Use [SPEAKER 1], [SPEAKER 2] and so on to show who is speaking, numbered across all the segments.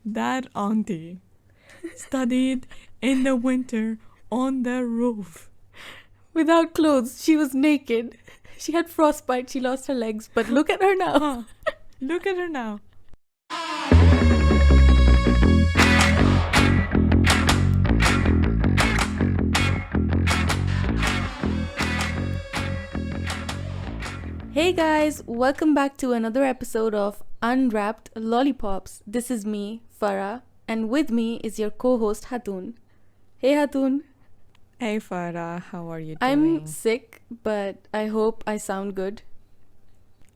[SPEAKER 1] That auntie studied in the winter on the roof.
[SPEAKER 2] Without clothes, she was naked. She had frostbite, she lost her legs, but look at her now.
[SPEAKER 1] Huh. Look at her now.
[SPEAKER 2] Hey guys, welcome back to another episode of Unwrapped Lollipops. This is me, Farah, and with me is your co-host Hatun. Hey Hatun.
[SPEAKER 1] Hey Farah, how are you doing?
[SPEAKER 2] I'm sick, but I hope I sound good.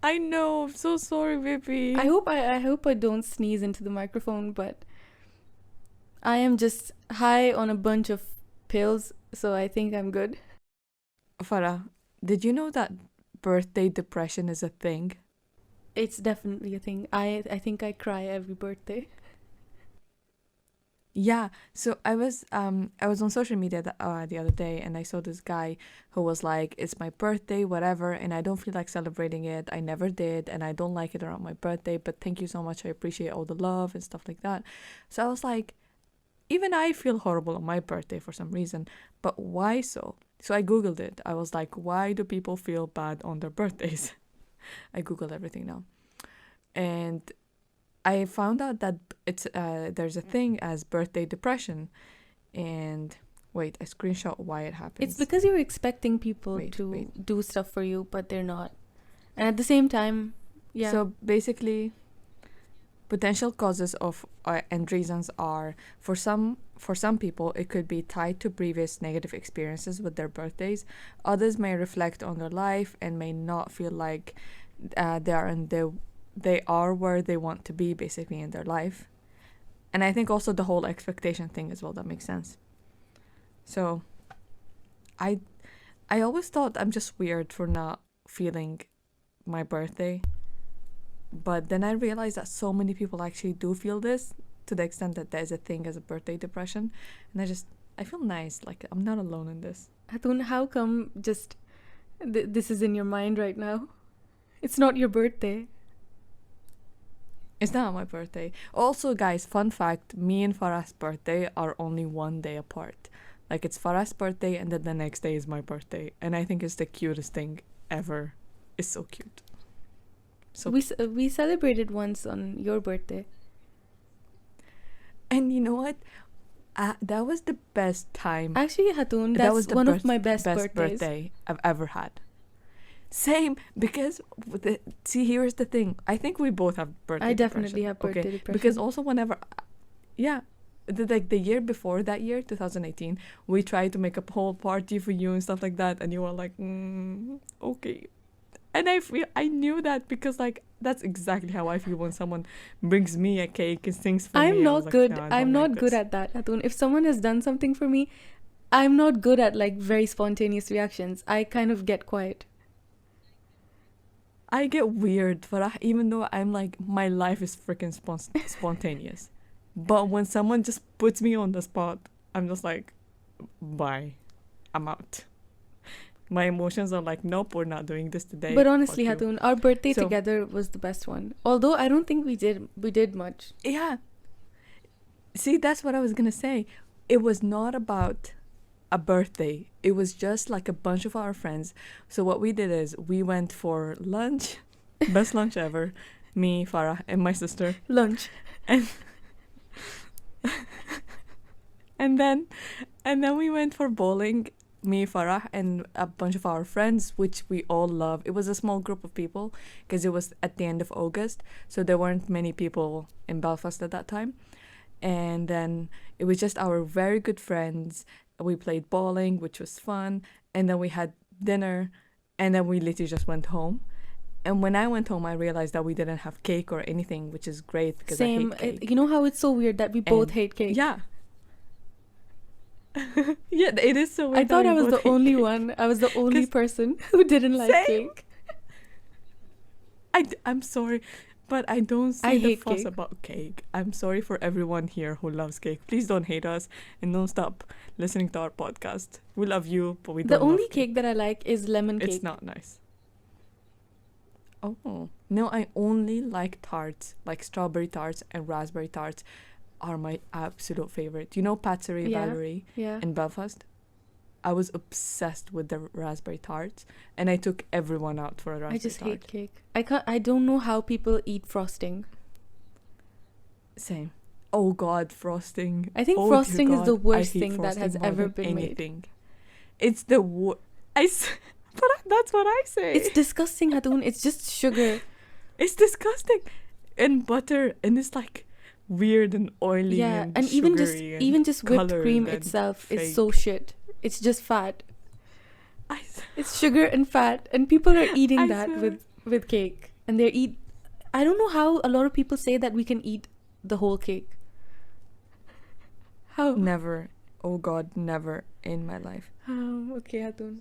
[SPEAKER 1] I know, I'm so sorry, baby.
[SPEAKER 2] I hope I don't sneeze into the microphone, but I am just high on a bunch of pills, so I think I'm good.
[SPEAKER 1] Farah, did you know that birthday depression is a thing?
[SPEAKER 2] It's definitely a thing. I think I cry every birthday.
[SPEAKER 1] Yeah, so I was on social media the other day, and I saw this guy who was like, it's my birthday, whatever, and I don't feel like celebrating it. I never did, and I don't like it around my birthday, but thank you so much. I appreciate all the love and stuff like that. So I was like, even I feel horrible on my birthday for some reason, but why so? So I Googled it. I was like, why do people feel bad on their birthdays? I Googled everything now. And I found out that it's there's a thing as birthday depression. And wait, I screenshot why it happens.
[SPEAKER 2] It's because you're expecting people to do stuff for you, but they're not. And at the same time, yeah.
[SPEAKER 1] So basically, potential causes of and reasons are for some people it could be tied to previous negative experiences with their birthdays. Others may reflect on their life and may not feel like they are where they want to be basically in their life. And I think also the whole expectation thing as well, that makes sense. So I always thought I'm just weird for not feeling my birthday. But then I realized that so many people actually do feel this, to the extent that there's a thing as a birthday depression. And I feel nice, like I'm not alone in this.
[SPEAKER 2] Hatun, how come just this is in your mind right now? It's not your birthday.
[SPEAKER 1] It's not my birthday. Also, guys, fun fact, me and Farah's birthday are only one day apart. Like, it's Farah's birthday and then the next day is my birthday. And I think it's the cutest thing ever. It's so cute. So
[SPEAKER 2] we celebrated once on your birthday.
[SPEAKER 1] And you know what? That was the best time.
[SPEAKER 2] Actually, Hatun, that was one of my best
[SPEAKER 1] birthday I've ever had. Same, because here's the thing. I think we both have birthday depression.
[SPEAKER 2] I definitely have birthday depression.
[SPEAKER 1] Because also whenever, the year before that year, 2018, we tried to make a whole party for you and stuff like that, and you were like, okay. And I knew that because like that's exactly how I feel when someone brings me a cake and sings for me.
[SPEAKER 2] I'm not good. I'm not good at that, Hatun. If someone has done something for me, I'm not good at like very spontaneous reactions. I kind of get quiet.
[SPEAKER 1] I get weird, Farah, even though I'm like, my life is freaking spontaneous. But when someone just puts me on the spot, I'm just like, bye. I'm out. My emotions are like, nope, we're not doing this today.
[SPEAKER 2] But honestly, Hatun, our birthday together was the best one. Although I don't think we did much.
[SPEAKER 1] Yeah. See, that's what I was going to say. It was not about a birthday. It was just like a bunch of our friends. So what we did is we went for lunch, best lunch ever, me, Farah, and my sister.
[SPEAKER 2] Lunch.
[SPEAKER 1] And then we went for bowling, me, Farah, and a bunch of our friends, which we all love. It was a small group of people because it was at the end of August, so there weren't many people in Belfast at that time. And then it was just our very good friends. We played bowling, which was fun, and then we had dinner, and then we literally just went home. And when I went home, I realized that we didn't have cake or anything, which is great because I hate cake.
[SPEAKER 2] You know how it's so weird that we both hate cake?
[SPEAKER 1] Yeah. Yeah, it is so weird.
[SPEAKER 2] I thought I was the only one. I was the only person who didn't like cake.
[SPEAKER 1] I'm sorry, but I don't see the fuss about cake. I'm sorry for everyone here who loves cake. Please don't hate us and don't stop listening to our podcast. We love you, but we don't
[SPEAKER 2] The only cake that I like is lemon cake.
[SPEAKER 1] It's not nice. Oh, no, I only like tarts, like strawberry tarts and raspberry tarts. are my absolute favorite. You know Patisserie
[SPEAKER 2] Yeah.
[SPEAKER 1] Valerie
[SPEAKER 2] Yeah.
[SPEAKER 1] in Belfast? I was obsessed with the raspberry tarts, and I took everyone out for a raspberry
[SPEAKER 2] I just
[SPEAKER 1] tart.
[SPEAKER 2] hate cake. I don't know how people eat frosting.
[SPEAKER 1] Same. Oh God, frosting.
[SPEAKER 2] I think
[SPEAKER 1] Oh, dear
[SPEAKER 2] frosting is the
[SPEAKER 1] God,
[SPEAKER 2] worst
[SPEAKER 1] I hate
[SPEAKER 2] thing that has
[SPEAKER 1] frosting more
[SPEAKER 2] ever
[SPEAKER 1] than
[SPEAKER 2] been made.
[SPEAKER 1] anything. It's the but that's what I say.
[SPEAKER 2] It's disgusting, Hatun. It's just sugar.
[SPEAKER 1] It's disgusting, and butter, and it's like weird and oily
[SPEAKER 2] Yeah,
[SPEAKER 1] and
[SPEAKER 2] and
[SPEAKER 1] sugary and
[SPEAKER 2] even just whipped
[SPEAKER 1] colored
[SPEAKER 2] cream
[SPEAKER 1] and
[SPEAKER 2] itself is
[SPEAKER 1] fake.
[SPEAKER 2] so shit. It's just fat.
[SPEAKER 1] I,
[SPEAKER 2] It's sugar and fat, and people are eating
[SPEAKER 1] I
[SPEAKER 2] that
[SPEAKER 1] swear.
[SPEAKER 2] with cake, and they eat. I don't know how a lot of people say that we can eat the whole cake. How?
[SPEAKER 1] Never. Oh God, never in my life.
[SPEAKER 2] Okay, Hatun.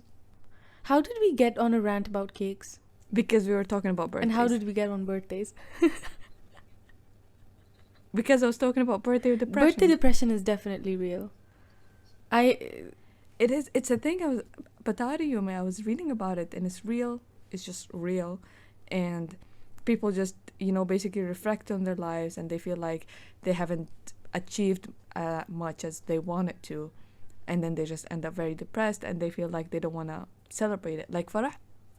[SPEAKER 2] How did we get on a rant about cakes?
[SPEAKER 1] Because we were talking about birthdays.
[SPEAKER 2] And how did we get on birthdays?
[SPEAKER 1] Because I was talking about birthday depression.
[SPEAKER 2] Birthday depression is definitely real.
[SPEAKER 1] It is. It's a thing. I was reading about it, and it's real. It's just real, and people just basically reflect on their lives, and they feel like they haven't achieved much as they wanted to, and then they just end up very depressed, and they feel like they don't want to celebrate it. Like Farah,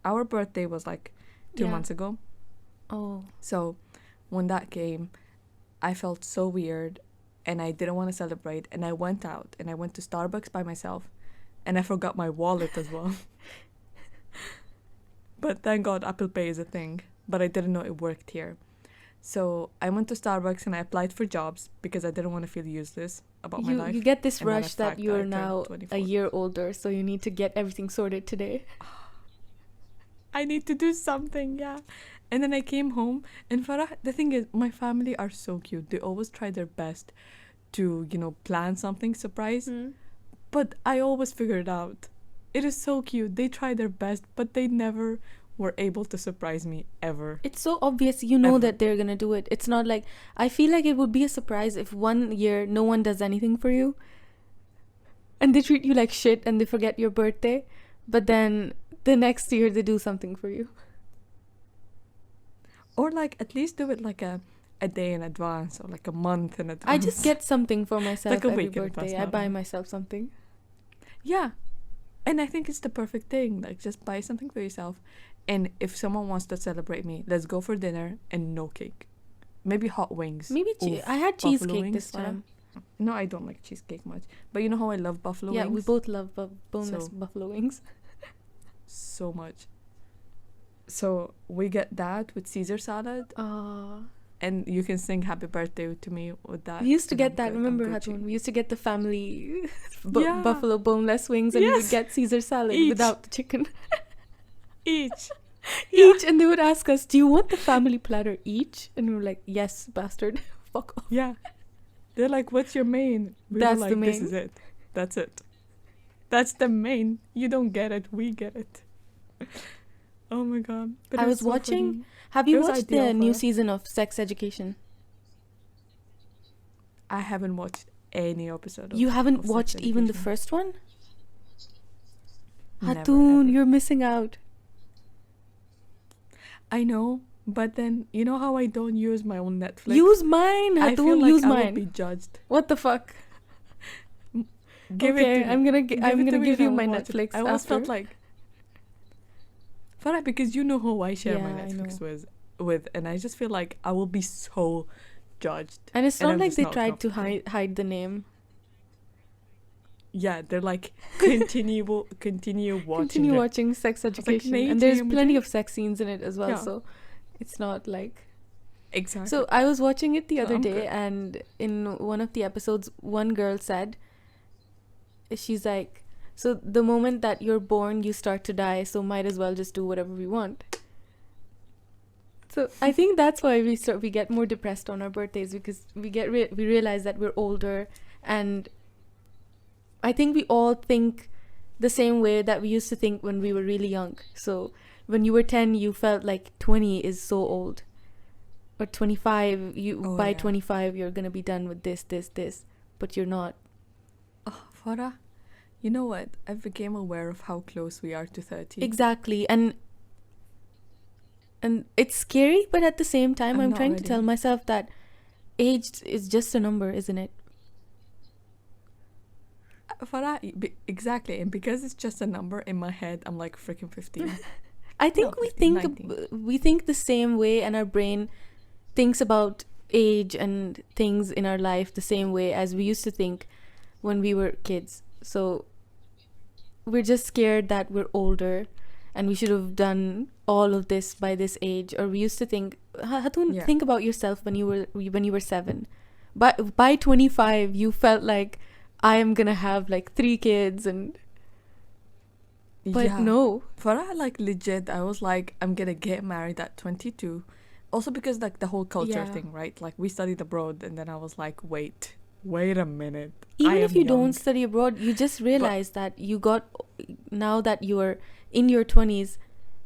[SPEAKER 1] our birthday was like 2
[SPEAKER 2] Yeah.
[SPEAKER 1] months ago.
[SPEAKER 2] Oh.
[SPEAKER 1] So when that came, I felt so weird, and I didn't want to celebrate, and I went out, and I went to Starbucks by myself, and I forgot my wallet as well. But thank God Apple Pay is a thing, but I didn't know it worked here. So I went to Starbucks and I applied for jobs because I didn't want to feel useless about my life.
[SPEAKER 2] You get this
[SPEAKER 1] And then
[SPEAKER 2] rush
[SPEAKER 1] the
[SPEAKER 2] that
[SPEAKER 1] fact
[SPEAKER 2] you're
[SPEAKER 1] I turned
[SPEAKER 2] now
[SPEAKER 1] 24.
[SPEAKER 2] a year older, so you need to get everything sorted today.
[SPEAKER 1] I need to do something, yeah. And then I came home, and Farah, the thing is, my family are so cute. They always try their best to, plan something surprise. But I always figure it out. It is so cute. They try their best, but they never were able to surprise me ever.
[SPEAKER 2] It's so obvious, you know,
[SPEAKER 1] Ever.
[SPEAKER 2] that they're gonna do it. It's not like, I feel like it would be a surprise if one year no one does anything for you and they treat you like shit and they forget your birthday, but then the next year they do something for you.
[SPEAKER 1] Or like at least do it like a day in advance or like a month in advance.
[SPEAKER 2] I just get something for myself
[SPEAKER 1] Like a
[SPEAKER 2] every
[SPEAKER 1] week in advance,
[SPEAKER 2] birthday. I
[SPEAKER 1] not
[SPEAKER 2] buy
[SPEAKER 1] a-
[SPEAKER 2] myself something.
[SPEAKER 1] Yeah. And I think it's the perfect thing. Like just buy something for yourself. And if someone wants to celebrate me, let's go for dinner and no cake. Maybe hot wings.
[SPEAKER 2] Maybe
[SPEAKER 1] Oof,
[SPEAKER 2] I had
[SPEAKER 1] buffalo
[SPEAKER 2] cheesecake
[SPEAKER 1] wings,
[SPEAKER 2] this
[SPEAKER 1] Farah.
[SPEAKER 2] time.
[SPEAKER 1] No, I don't like cheesecake much. But you know how I love buffalo
[SPEAKER 2] Yeah,
[SPEAKER 1] wings?
[SPEAKER 2] we both love boneless
[SPEAKER 1] So-
[SPEAKER 2] buffalo wings.
[SPEAKER 1] So much. So we get that with Caesar salad. And you can sing happy birthday to me with that.
[SPEAKER 2] We used to
[SPEAKER 1] and
[SPEAKER 2] get
[SPEAKER 1] I'm
[SPEAKER 2] that,
[SPEAKER 1] good,
[SPEAKER 2] remember,
[SPEAKER 1] I'm
[SPEAKER 2] Hatun?
[SPEAKER 1] Gucci.
[SPEAKER 2] We used to get the family
[SPEAKER 1] Yeah.
[SPEAKER 2] buffalo boneless wings, and we would
[SPEAKER 1] Yes.
[SPEAKER 2] get Caesar salad
[SPEAKER 1] Each.
[SPEAKER 2] without the chicken.
[SPEAKER 1] Each.
[SPEAKER 2] Each, and they would ask us, do you want the family platter each? And we were like, yes, bastard. Fuck off.
[SPEAKER 1] Yeah. They're like, what's your main? We
[SPEAKER 2] That's
[SPEAKER 1] were
[SPEAKER 2] the
[SPEAKER 1] like, this
[SPEAKER 2] main.
[SPEAKER 1] is it. That's it. That's the main. You don't get it. We get it. Oh my God. But
[SPEAKER 2] I
[SPEAKER 1] it
[SPEAKER 2] was
[SPEAKER 1] so
[SPEAKER 2] watching-
[SPEAKER 1] funny.
[SPEAKER 2] Have
[SPEAKER 1] It
[SPEAKER 2] you
[SPEAKER 1] was
[SPEAKER 2] watched
[SPEAKER 1] ideal
[SPEAKER 2] the new
[SPEAKER 1] for-
[SPEAKER 2] season of Sex Education?
[SPEAKER 1] I haven't watched any episode of
[SPEAKER 2] You haven't
[SPEAKER 1] of Sex
[SPEAKER 2] watched even the
[SPEAKER 1] Education.
[SPEAKER 2] first one?
[SPEAKER 1] Never,
[SPEAKER 2] Hatun,
[SPEAKER 1] ever.
[SPEAKER 2] you're missing out.
[SPEAKER 1] I know, but then you know how I don't use my own Netflix?
[SPEAKER 2] Use mine,
[SPEAKER 1] I feel
[SPEAKER 2] Hatun,
[SPEAKER 1] like
[SPEAKER 2] use
[SPEAKER 1] I will
[SPEAKER 2] mine.
[SPEAKER 1] be judged.
[SPEAKER 2] What the fuck?
[SPEAKER 1] Give
[SPEAKER 2] okay,
[SPEAKER 1] it to
[SPEAKER 2] I'm gonna
[SPEAKER 1] give it
[SPEAKER 2] I'm
[SPEAKER 1] to
[SPEAKER 2] gonna
[SPEAKER 1] me
[SPEAKER 2] give
[SPEAKER 1] and I
[SPEAKER 2] you
[SPEAKER 1] will
[SPEAKER 2] my
[SPEAKER 1] watch it.
[SPEAKER 2] Netflix
[SPEAKER 1] I always
[SPEAKER 2] after.
[SPEAKER 1] felt like Farah, because you know who I share my
[SPEAKER 2] Yeah, I
[SPEAKER 1] Netflix
[SPEAKER 2] know.
[SPEAKER 1] with, and I just feel like I will be so judged.
[SPEAKER 2] And it's
[SPEAKER 1] and
[SPEAKER 2] not
[SPEAKER 1] I'm
[SPEAKER 2] like
[SPEAKER 1] just
[SPEAKER 2] they
[SPEAKER 1] not
[SPEAKER 2] tried to
[SPEAKER 1] comfortable.
[SPEAKER 2] hide the name.
[SPEAKER 1] Yeah, they're like continue watching.
[SPEAKER 2] Continue
[SPEAKER 1] it.
[SPEAKER 2] watching Sex
[SPEAKER 1] was like,
[SPEAKER 2] Education,
[SPEAKER 1] "नहीं
[SPEAKER 2] and there's
[SPEAKER 1] चाहिए
[SPEAKER 2] plenty
[SPEAKER 1] मुझे."
[SPEAKER 2] of sex scenes in it as well.
[SPEAKER 1] Yeah.
[SPEAKER 2] So it's not like.
[SPEAKER 1] Exactly.
[SPEAKER 2] So I was watching it the
[SPEAKER 1] So
[SPEAKER 2] other
[SPEAKER 1] I'm
[SPEAKER 2] day,
[SPEAKER 1] good.
[SPEAKER 2] and in one of the episodes, one girl said, she's like, so the moment that you're born, you start to die, so might as well just do whatever we want. So I think that's why we get more depressed on our birthdays, because we realize that we're older, and I think we all think the same way that we used to think when we were really young. So when you were 10, you felt like 20 is so old. Or 25,
[SPEAKER 1] Oh,
[SPEAKER 2] by
[SPEAKER 1] yeah.
[SPEAKER 2] 25 you're gonna be done with this, but you're not.
[SPEAKER 1] Oh, Farah, you know what? I became aware of how close we are to 30.
[SPEAKER 2] Exactly, and it's scary, but at the same time,
[SPEAKER 1] I'm
[SPEAKER 2] I'm
[SPEAKER 1] not
[SPEAKER 2] trying to
[SPEAKER 1] ready.
[SPEAKER 2] tell myself that age is just a number, isn't it?
[SPEAKER 1] Farah, exactly. And because it's just a number in my head, I'm like freaking 15.
[SPEAKER 2] I think
[SPEAKER 1] No, 15, 19.
[SPEAKER 2] we think the same way, and our brain thinks about age and things in our life the same way as we used to think when we were kids. So we're just scared that we're older and we should have done all of this by this age. Or we used to think, Hatun,
[SPEAKER 1] Yeah.
[SPEAKER 2] think about yourself when you were 7. By 25 you felt like I am gonna have like 3 kids, and but
[SPEAKER 1] Yeah.
[SPEAKER 2] no.
[SPEAKER 1] Farah, like legit, I was like, I'm gonna get married at 22. Also because like the whole culture
[SPEAKER 2] Yeah.
[SPEAKER 1] thing, right? Like we studied abroad and then I was like, wait a minute.
[SPEAKER 2] Even
[SPEAKER 1] I
[SPEAKER 2] if
[SPEAKER 1] am
[SPEAKER 2] you
[SPEAKER 1] young.
[SPEAKER 2] don't study abroad, you just realize that now that you're in your 20s,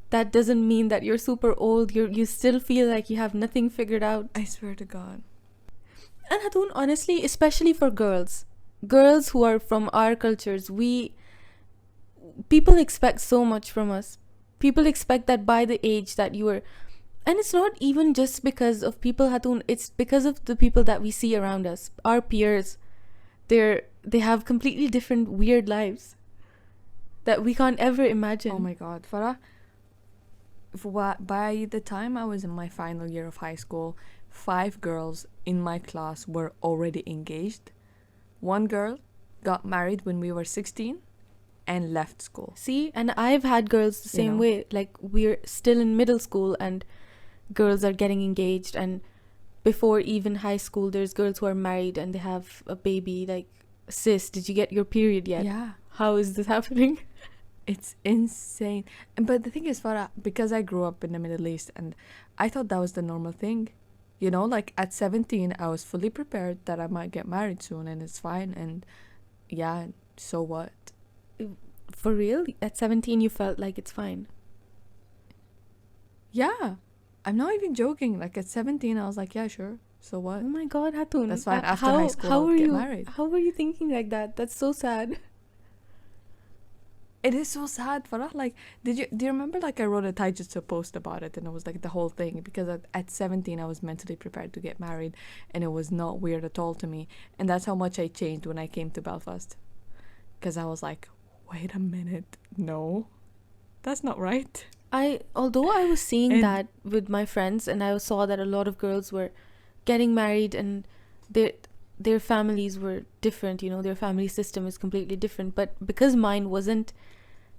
[SPEAKER 2] that doesn't mean that you're super old. You still feel like you have nothing figured out.
[SPEAKER 1] I swear to God.
[SPEAKER 2] And Hatun, honestly, especially for girls who are from our cultures, people expect so much from us. People expect that by the age that you are, and it's not even just because of people, Hatun, it's because of the people that we see around us, our peers. They have completely different weird lives that we can't ever imagine.
[SPEAKER 1] Oh my God, Farah. By the time I was in my final year of high school, 5 girls in my class were already engaged. 1 girl got married when we were 16 and left school.
[SPEAKER 2] See, and I've had girls the same way. Like, we're still in middle school and girls are getting engaged, and before even high school there's girls who are married and they have a baby. Like, sis, did you get your period yet?
[SPEAKER 1] Yeah.
[SPEAKER 2] How is this happening?
[SPEAKER 1] It's insane. But the thing is, Farah, because I grew up in the Middle East and I thought that was the normal thing. You know, like at 17, I was fully prepared that I might get married soon and it's fine. And yeah, so what?
[SPEAKER 2] For real? At 17 you felt like it's fine?
[SPEAKER 1] Yeah. I'm not even joking. Like at 17, I was like, yeah, sure. So what?
[SPEAKER 2] Oh my God, Hatun.
[SPEAKER 1] That's fine. After high school, I'll get married.
[SPEAKER 2] How were you thinking like that? That's so sad.
[SPEAKER 1] It is so sad, Farah. Like, do you remember, like, I wrote a Taijutsu post about it, and it was like the whole thing, because at 17 I was mentally prepared to get married, and it was not weird at all to me. And that's how much I changed when I came to Belfast, because I was like, wait a minute, no, that's not right.
[SPEAKER 2] Although I was seeing
[SPEAKER 1] And-
[SPEAKER 2] that with my friends, and I saw that a lot of girls were getting married and their families were different, you know, their family system is completely different. But because mine wasn't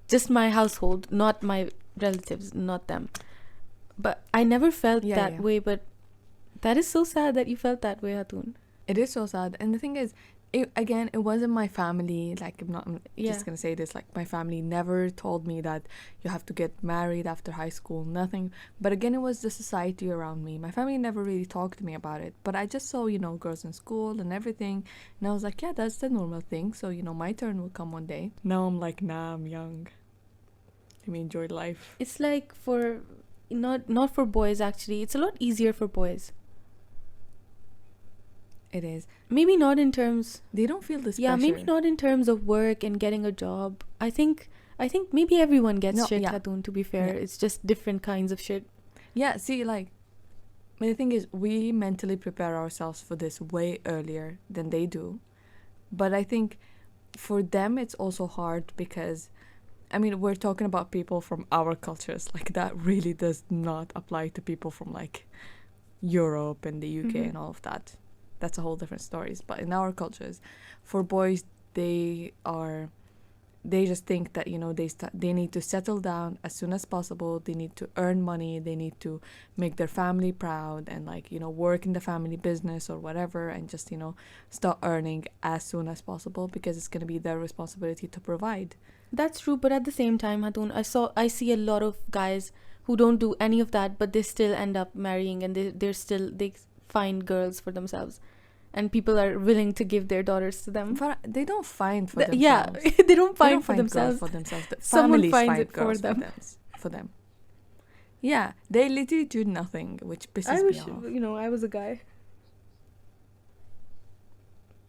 [SPEAKER 2] just my household, not my relatives, not them, but I never felt that way. But that is so sad that you felt that way, Hatun.
[SPEAKER 1] It is so sad. And the thing is, it wasn't my family. Like, I'm just gonna say this, like, my family never told me that you have to get married after high school, nothing. But again, it was the society around me. My family never really talked to me about it, but I just saw, you know, girls in school and everything, and I was like, yeah, that's the normal thing, so, you know, my turn will come one day. Now I'm like, nah, I'm young, let me enjoy life.
[SPEAKER 2] It's like for not for boys, actually. It's a lot easier for boys.
[SPEAKER 1] It is.
[SPEAKER 2] Maybe not in terms...
[SPEAKER 1] They don't feel this
[SPEAKER 2] Yeah,
[SPEAKER 1] pressure.
[SPEAKER 2] maybe not in terms of work and getting a job. I think maybe everyone gets shit, Hatun, to be fair.
[SPEAKER 1] Yeah.
[SPEAKER 2] It's just different kinds of shit.
[SPEAKER 1] Yeah, see, like, but the thing is, we mentally prepare ourselves for this way earlier than they do. But I think for them, it's also hard because, I mean, we're talking about people from our cultures. Like, that really does not apply to people from, like, Europe and the UK and all of that. That's a whole different stories. But in our cultures, for boys, they just think that, you know, they need to settle down as soon as possible. They need to earn money. They need to make their family proud and, like, you know, work in the family business or whatever, and just, you know, start earning as soon as possible because it's going to be their responsibility to provide.
[SPEAKER 2] That's true, but at the same time, Hatun, I see a lot of guys who don't do any of that, but they still end up marrying, and they find girls for themselves, and people are willing to give their daughters to them.
[SPEAKER 1] They don't find for themselves.
[SPEAKER 2] Yeah, they don't find for
[SPEAKER 1] girls
[SPEAKER 2] themselves.
[SPEAKER 1] for themselves. The
[SPEAKER 2] Someone
[SPEAKER 1] families
[SPEAKER 2] finds
[SPEAKER 1] find
[SPEAKER 2] it
[SPEAKER 1] girls
[SPEAKER 2] for them.
[SPEAKER 1] For them. Yeah, they literally do nothing, which pisses me off.
[SPEAKER 2] You know, I was a guy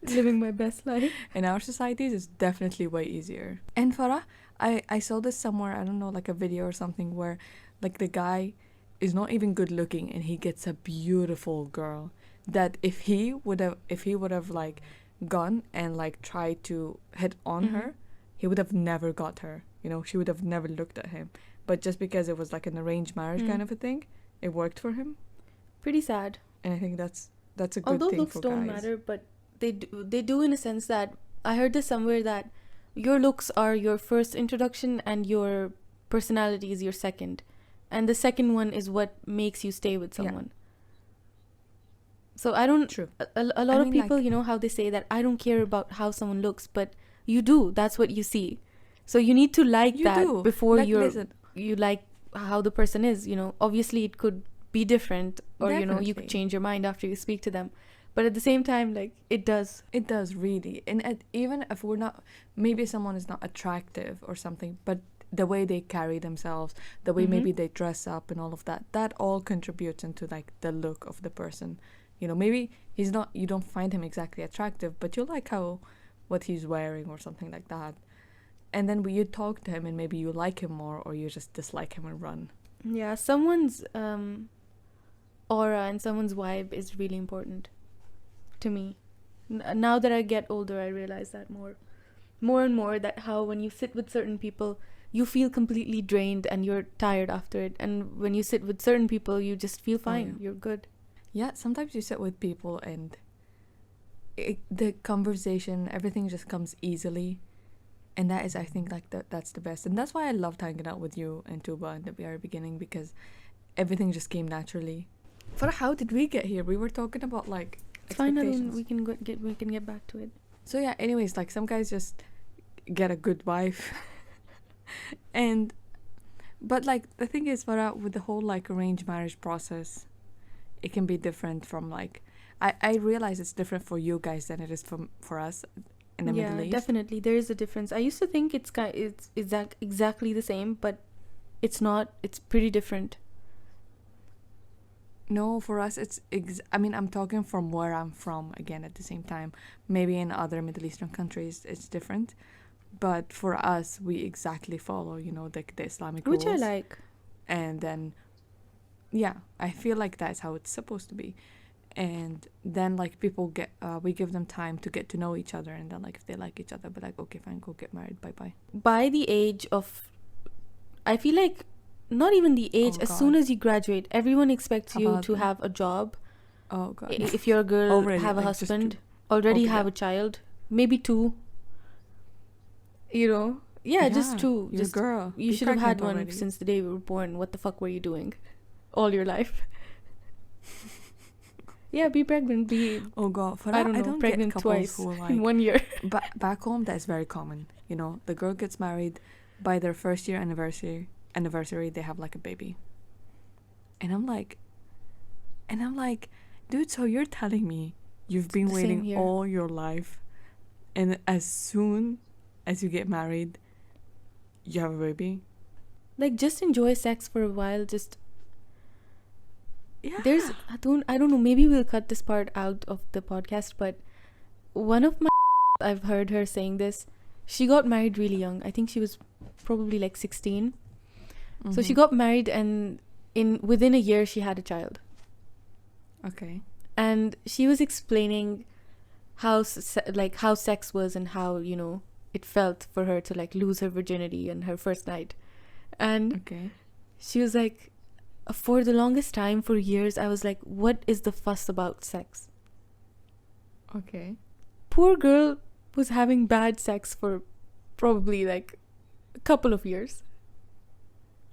[SPEAKER 2] living my best life.
[SPEAKER 1] In our societies, it's definitely way easier. And Farah, I saw this somewhere, I don't know, like a video or something, where, like, the guy is not even good looking and he gets a beautiful girl. that if he would have like gone and like tried to hit on her, he would have never got her. You know, she would have never looked at him. But just because it was like an arranged marriage kind of a thing, it worked for him.
[SPEAKER 2] Pretty sad.
[SPEAKER 1] And I think that's a good
[SPEAKER 2] Although
[SPEAKER 1] thing
[SPEAKER 2] looks
[SPEAKER 1] for
[SPEAKER 2] don't
[SPEAKER 1] guys.
[SPEAKER 2] matter, but they do in a sense that I heard this somewhere, that your looks are your first introduction and your personality is your second, and the second one is what makes you stay with someone. So I don't.
[SPEAKER 1] True.
[SPEAKER 2] A lot of people, like, you know how they say that I don't care about how someone looks, but you do. That's what you see. So you need to like that before you like how the person is. You know, obviously it could be different, or you know, you could change your mind after you speak to them. But at the same time, like, it does really. And even if we're not, maybe someone is not attractive or something, but the way they carry themselves, the way maybe they dress up and all of that, that all contributes into like the look of the person. You know, maybe you don't find him exactly attractive, but you like what he's wearing or something like that. And then you talk to him and maybe you like him more, or you just dislike him and run. Yeah, someone's aura and someone's vibe is really important to me. Now that I get older, I realize that more and more, that how when you sit with certain people, you feel completely drained and you're tired after it. And when you sit with certain people, you just feel fine. You're good.
[SPEAKER 1] Yeah, sometimes you sit with people and the conversation, everything just comes easily. And that is, I think, like that's the best. And that's why I loved hanging out with you and Tuba in the very beginning, because everything just came naturally. For how did we get here? We were talking about like expectations.
[SPEAKER 2] Fine, we can get back to it.
[SPEAKER 1] So yeah, anyways, like some guys just get a good wife. But like the thing is, with the whole like arranged marriage process, it can be different from like, I realize it's different for you guys than it is for us in the Middle East. Yeah,
[SPEAKER 2] definitely. There is a difference. I used to think it's exactly the same, but it's not. It's pretty different.
[SPEAKER 1] No, for us, I mean, I'm talking from where I'm from again at the same time. Maybe in other Middle Eastern countries, it's different. But for us, we exactly follow, you know, the Islamic rules.
[SPEAKER 2] Which I like.
[SPEAKER 1] And then, yeah, I feel like that's how it's supposed to be. And then, like, people we give them time to get to know each other. And then, like, if they like each other, be like, okay, fine, go get married, bye-bye.
[SPEAKER 2] By the age of, I feel like, not even the age, as soon as you graduate, everyone expects you to have a job.
[SPEAKER 1] Oh, God.
[SPEAKER 2] If you're a girl, already, have a husband, already have a child, maybe 2. You know? Yeah, just 2.
[SPEAKER 1] You're a girl.
[SPEAKER 2] You should have had one since the day we were born. What the fuck were you doing all your life? Yeah, be pregnant.
[SPEAKER 1] Oh God,
[SPEAKER 2] I don't know, pregnant twice in 1 year.
[SPEAKER 1] Back home, that's very common. You know, the girl gets married, by their first year anniversary, they have like a baby. And I'm like, dude, so you're telling me you've been waiting all your life, and as soon as you get married, you have a baby?
[SPEAKER 2] Like, just enjoy sex for a while. Just,
[SPEAKER 1] yeah.
[SPEAKER 2] I don't know, maybe we'll cut this part out of the podcast, but one of my I've heard her saying this. She got married really young. I think she was probably like 16. Mm-hmm. So she got married, and within a year she had a child.
[SPEAKER 1] Okay.
[SPEAKER 2] And she was explaining how sex was and how, you know, it felt for her to like lose her virginity on her first night. And she was like, for the longest time, for years, I was like, what is the fuss about sex?
[SPEAKER 1] Okay.
[SPEAKER 2] Poor girl was having bad sex for probably like a couple of years.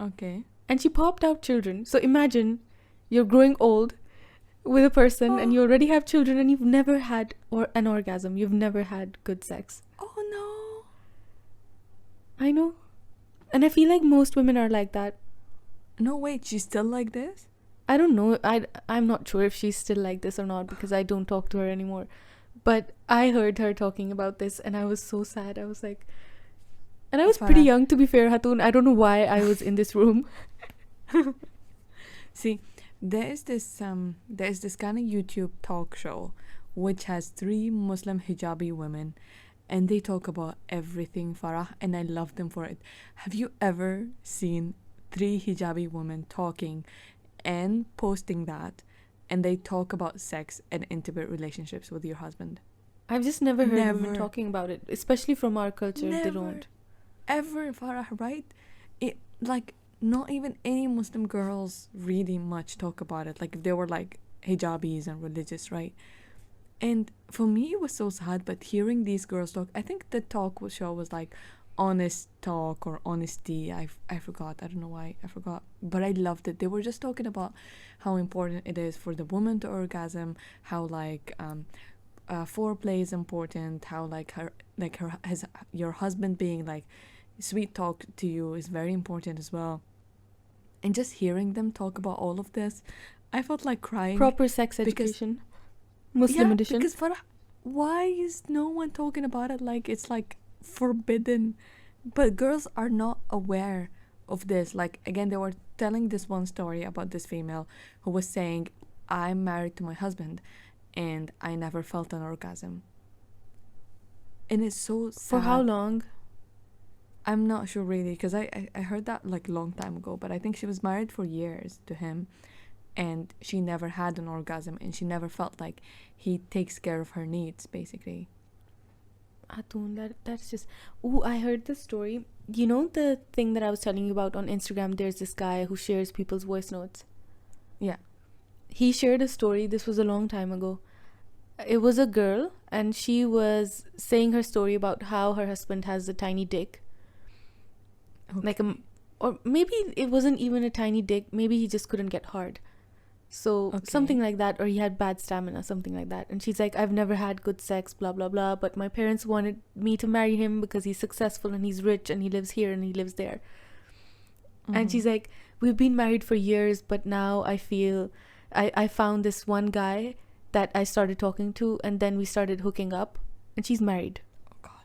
[SPEAKER 1] Okay.
[SPEAKER 2] And she popped out children. So imagine you're growing old with a person and you already have children and you've never had an orgasm. You've never had good sex.
[SPEAKER 1] Oh no.
[SPEAKER 2] I know. And I feel like most women are like that.
[SPEAKER 1] No, wait, she's still like this?
[SPEAKER 2] I don't know. I'm not sure if she's still like this or not, because I don't talk to her anymore. But I heard her talking about this and I was so sad. I was like... And I was pretty young, to be fair, Hatun. I don't know why I was in this room.
[SPEAKER 1] See, there's this kind of YouTube talk show which has 3 Muslim hijabi women, and they talk about everything, Farah, and I love them for it. Have you ever seen 3 hijabi women talking and posting that and they talk about sex and intimate relationships with your husband.
[SPEAKER 2] I've just never heard women
[SPEAKER 1] Never.
[SPEAKER 2] talking about it, especially from our culture. They
[SPEAKER 1] Never.
[SPEAKER 2] don't.
[SPEAKER 1] Ever, Farah, right? It, like, not even any Muslim girls really much talk about it. Like, if they were like hijabis and religious, right? And for me, it was so sad. But hearing these girls talk, I think the show was like honest talk or honesty. I forgot. I don't know why I forgot. But I loved it. They were just talking about how important it is for the woman to orgasm. How like foreplay is important. How your husband being like sweet talk to you is very important as well. And just hearing them talk about all of this, I felt like crying.
[SPEAKER 2] Proper sex education. Muslim edition.
[SPEAKER 1] Because Farah, why is no one talking about it like it's like forbidden? But girls are not aware of this. Like, again, they were telling this one story about this female who was saying, I'm married to my husband and I never felt an orgasm. And it's so sad.
[SPEAKER 2] For how long?
[SPEAKER 1] I'm not sure really, because I heard that like a long time ago, but I think she was married for years to him and she never had an orgasm and she never felt like he takes care of her needs, basically.
[SPEAKER 2] Atun, that's just... Ooh, I heard this story. You know the thing that I was telling you about on Instagram? There's this guy who shares people's voice notes.
[SPEAKER 1] Yeah.
[SPEAKER 2] He shared a story. This was a long time ago. It was a girl and she was saying her story about how her husband has a tiny dick.
[SPEAKER 1] Okay.
[SPEAKER 2] Or maybe it wasn't even a tiny dick. Maybe he just couldn't get hard. So something like that, or he had bad stamina, something like that. And she's like, I've never had good sex, blah, blah, blah. But my parents wanted me to marry him because he's successful and he's rich and he lives here and he lives there. Mm-hmm. And she's like, we've been married for years, but now I feel I found this one guy that I started talking to and then we started hooking up. And she's married.
[SPEAKER 1] Oh, God.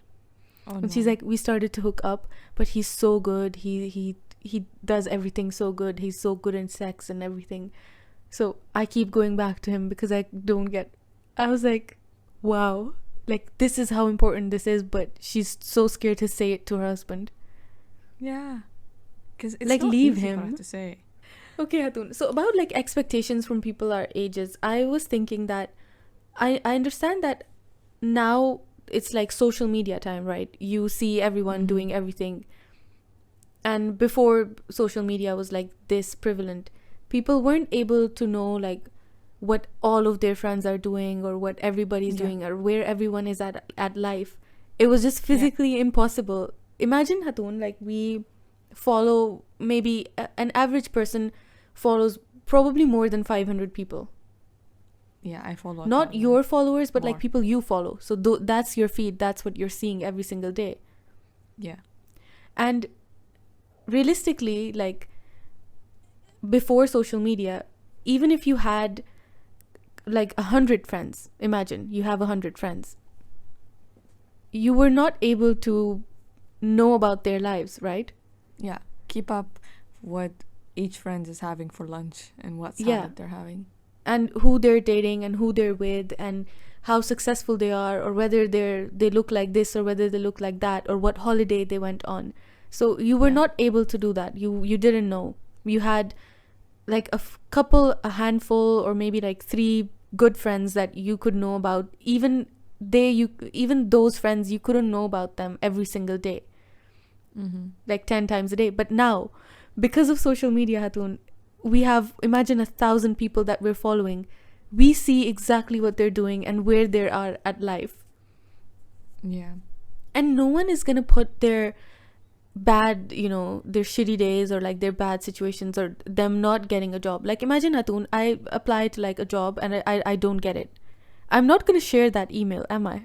[SPEAKER 1] Oh,
[SPEAKER 2] and she's like, we started to hook up, but he's so good. He does everything so good. He's so good in sex and everything. So I keep going back to him because I was like, wow, like this is how important this is, but she's so scared to say it to her husband.
[SPEAKER 1] Yeah. Because it's
[SPEAKER 2] like,
[SPEAKER 1] not
[SPEAKER 2] leave
[SPEAKER 1] easy
[SPEAKER 2] him
[SPEAKER 1] for her to say.
[SPEAKER 2] Okay, Hatun. So about like expectations from people our ages, I was thinking that I understand that now it's like social media time, right? You see everyone doing everything. And before social media was like this prevalent, people weren't able to know like what all of their friends are doing or what everybody's doing or where everyone is at life. It was just physically impossible. Imagine, Hatun, like we follow maybe an average person follows probably more than 500 people.
[SPEAKER 1] Yeah, I follow.
[SPEAKER 2] Not your followers, but
[SPEAKER 1] more.
[SPEAKER 2] like people you follow. So that's your feed. That's what you're seeing every single day.
[SPEAKER 1] Yeah.
[SPEAKER 2] And realistically, like before social media, even if you had like 100 friends, imagine you have 100 friends, you were not able to know about their lives, right?
[SPEAKER 1] Yeah. Keep up what each friend is having for lunch and what salad they're having.
[SPEAKER 2] And who they're dating and who they're with and how successful they are or whether they look like this or whether they look like that or what holiday they went on. So you were not able to do that. You didn't know. You had like a handful or maybe like 3 good friends that you could know about. Even those friends, you couldn't know about them every single day. Like 10 times a day. But now, because of social media, Hatun, we have, imagine 1,000 people that we're following. We see exactly what they're doing and where they are at life.
[SPEAKER 1] Yeah.
[SPEAKER 2] And no one is going to put their bad, their shitty days or like their bad situations or them not getting a job. Like imagine, Hatun, I apply to like a job and I don't get it. I'm not going to share that email, am I?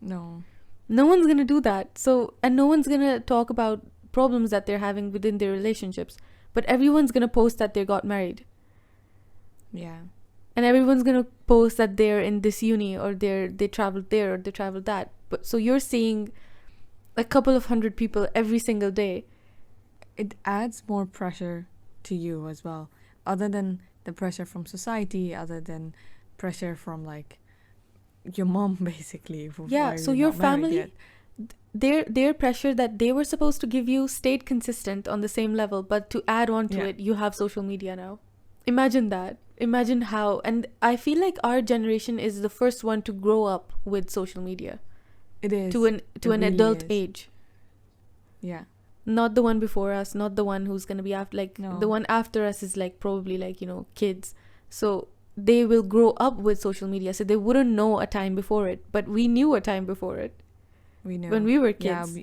[SPEAKER 1] No.
[SPEAKER 2] No one's going to do that. So, and no one's going to talk about problems that they're having within their relationships. But everyone's going to post that they got married.
[SPEAKER 1] Yeah.
[SPEAKER 2] And everyone's going to post that they're in this uni or they traveled there or they traveled that. But so you're seeing a couple of 100 people every single day.
[SPEAKER 1] It adds more pressure to you as well. Other than the pressure from society, other than pressure from like your mom, basically.
[SPEAKER 2] Yeah, so your family, their pressure that they were supposed to give you stayed consistent on the same level, but to add on to it, you have social media now. Imagine that. Imagine how, and I feel like our generation is the first one to grow up with social media
[SPEAKER 1] It is.
[SPEAKER 2] to an
[SPEAKER 1] really
[SPEAKER 2] adult
[SPEAKER 1] is.
[SPEAKER 2] age.
[SPEAKER 1] Yeah.
[SPEAKER 2] Not the one before us, not the one who's going to be after, like
[SPEAKER 1] No.
[SPEAKER 2] the one after us is like probably like, you know, kids. So they will grow up with social media, so they wouldn't know a time before it, but we knew a time before it
[SPEAKER 1] We know.
[SPEAKER 2] when we were
[SPEAKER 1] Yeah,
[SPEAKER 2] kids.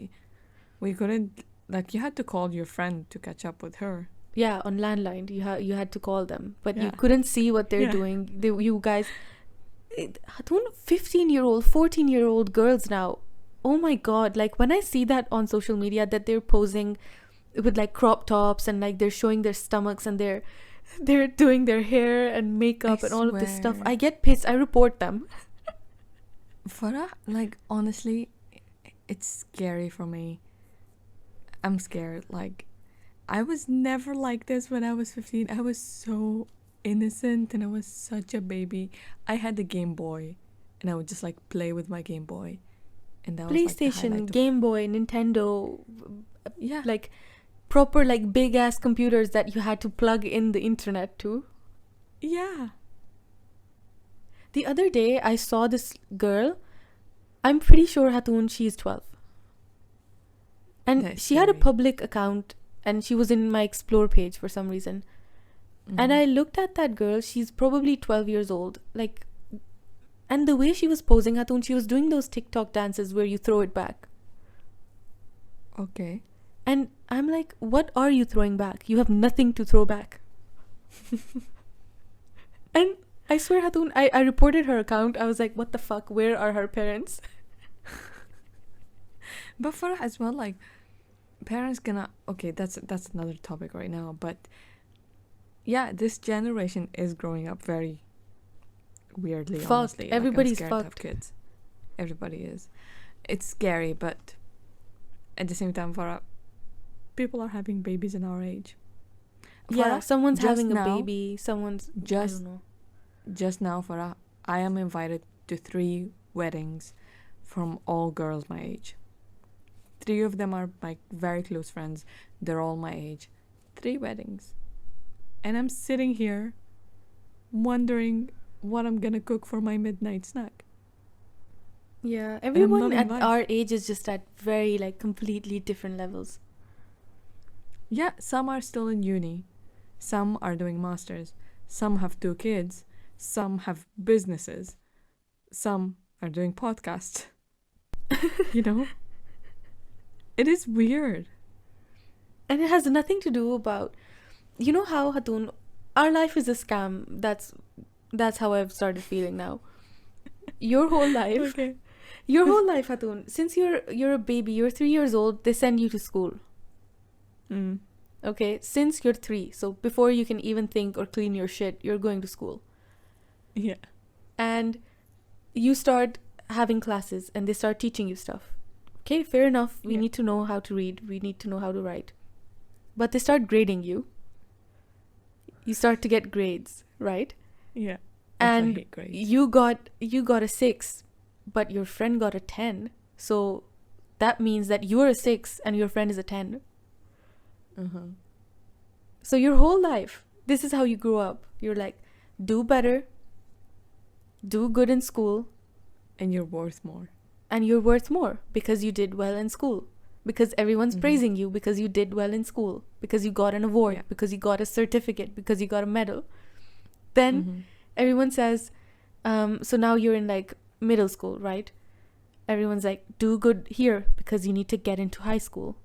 [SPEAKER 1] we couldn't, like, you had to call your friend to catch up with her.
[SPEAKER 2] Yeah, on landline you had to call them, but you
[SPEAKER 1] Yeah.
[SPEAKER 2] couldn't see what they're
[SPEAKER 1] Yeah.
[SPEAKER 2] doing. You guys, 15-year-old 14-year-old girls now, oh my god, like when I see that on social media that they're posing with like crop tops and like they're showing their stomachs and they're doing their hair and makeup and all of this stuff,
[SPEAKER 1] swear.
[SPEAKER 2] I get pissed. I report them.
[SPEAKER 1] Farah, like, honestly, it's scary for me. I'm scared. Like, I was never like this when I was 15. I was so innocent and I was such a baby. I had the Game Boy and I would just like play with my Game Boy. And that was like the
[SPEAKER 2] PlayStation,
[SPEAKER 1] highlight of-
[SPEAKER 2] Game Boy, Nintendo,
[SPEAKER 1] Yeah.
[SPEAKER 2] like proper like big ass computers that you had to plug in the internet to.
[SPEAKER 1] Yeah.
[SPEAKER 2] The other day I saw this girl. I'm pretty sure Hatun, she's 12. And
[SPEAKER 1] That's
[SPEAKER 2] she had a
[SPEAKER 1] scary.
[SPEAKER 2] public account and she was in my explore page for some reason. And
[SPEAKER 1] Mhm.
[SPEAKER 2] I looked at that girl, she's probably 12 years old. Like, and the way she was posing, Hatun, she was doing those TikTok dances where you throw it back.
[SPEAKER 1] Okay.
[SPEAKER 2] And I'm like, what are you throwing back? You have nothing to throw back. And I swear, Hatun, I reported her account. I was like, what the fuck? Where are her parents?
[SPEAKER 1] But Farah as well, like, parents gonna, okay, that's another topic right now, but yeah, this generation is growing up very weirdly.
[SPEAKER 2] Fucked.
[SPEAKER 1] Honestly, like, I'm
[SPEAKER 2] Everybody's
[SPEAKER 1] scared to have
[SPEAKER 2] fucked.
[SPEAKER 1] kids. Everybody is. It's scary, but at the same time, Farah, people are having babies in our age.
[SPEAKER 2] Yeah,
[SPEAKER 1] Farah,
[SPEAKER 2] someone's
[SPEAKER 1] just
[SPEAKER 2] having a
[SPEAKER 1] now-
[SPEAKER 2] baby. Someone's I
[SPEAKER 1] just
[SPEAKER 2] don't know.
[SPEAKER 1] just now, Farah, I am invited to 3 weddings from all girls my age. 3 of them are my very close friends. They're all my age. 3 weddings. And I'm sitting here wondering what I'm gonna cook for my midnight snack.
[SPEAKER 2] Yeah,
[SPEAKER 1] I'm
[SPEAKER 2] everyone
[SPEAKER 1] loving
[SPEAKER 2] at
[SPEAKER 1] life.
[SPEAKER 2] our age is just at very like completely different levels.
[SPEAKER 1] Yeah, some are still in uni. Some are doing masters. Some have 2 kids. Some have businesses. Some are doing podcasts. You know? It is weird.
[SPEAKER 2] And it has nothing to do about, you know how, Hatun, our life is a scam. That's how I've started feeling now. Your whole life,
[SPEAKER 1] Okay.
[SPEAKER 2] your whole life, Hatun, since you're a baby, you're 3 years old, they send you to school.
[SPEAKER 1] Mm.
[SPEAKER 2] Okay, since you're 3, so before you can even think or clean your shit, you're going to school.
[SPEAKER 1] Yeah.
[SPEAKER 2] And you start having classes and they start teaching you stuff. Okay, fair enough. We
[SPEAKER 1] Yeah.
[SPEAKER 2] need to know how to read. We need to know how to write. But they start grading you. You start to get grades, right?
[SPEAKER 1] Yeah.
[SPEAKER 2] And
[SPEAKER 1] I hate grades.
[SPEAKER 2] you got a 6, but your friend got a 10. So that means that you're a 6 and your friend is a 10.
[SPEAKER 1] Uh-huh.
[SPEAKER 2] So your whole life, this is how you grew up. You're like, do better, do good in school,
[SPEAKER 1] And you're worth more.
[SPEAKER 2] and you're worth more because you did well in school. Because everyone's
[SPEAKER 1] Mhm.
[SPEAKER 2] praising you because you did well in school. Because you got an award.
[SPEAKER 1] Yeah.
[SPEAKER 2] Because you got a certificate. Because you got a medal. Then
[SPEAKER 1] Mhm.
[SPEAKER 2] everyone says, so now you're in like middle school, right? Everyone's like, do good here because you need to get into high school.